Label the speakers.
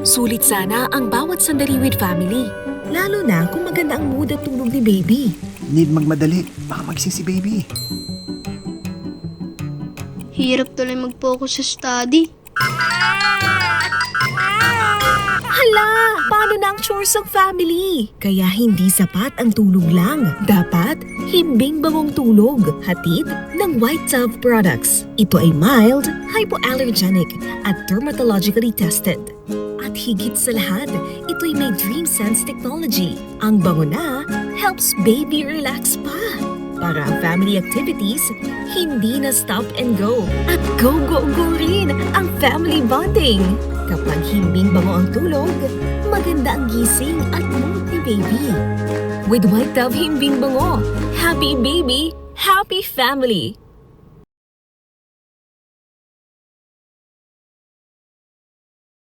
Speaker 1: Sulit sana ang bawat sandali with family. Lalo na kung maganda ang mood at tulog ni baby.
Speaker 2: Need magmadali, baka magising si baby.
Speaker 3: Hirap tuloy mag-focus sa study.
Speaker 1: Hala! Paano na ang chores ng family? Kaya hindi sapat ang tulog lang. Dapat himbing bangong tulog. Hatid ng White Dove Products. Ito ay mild, hypoallergenic at dermatologically tested. At higit sa lahat, ito'y may DreamSense technology. Ang bango na helps baby relax pa. Para ang family activities, hindi na stop and go. At go rin ang family bonding. Kapag himbing bango ang tulog, maganda ang gising at mood ni baby. With White Dove Himbing Bango, happy baby, happy family!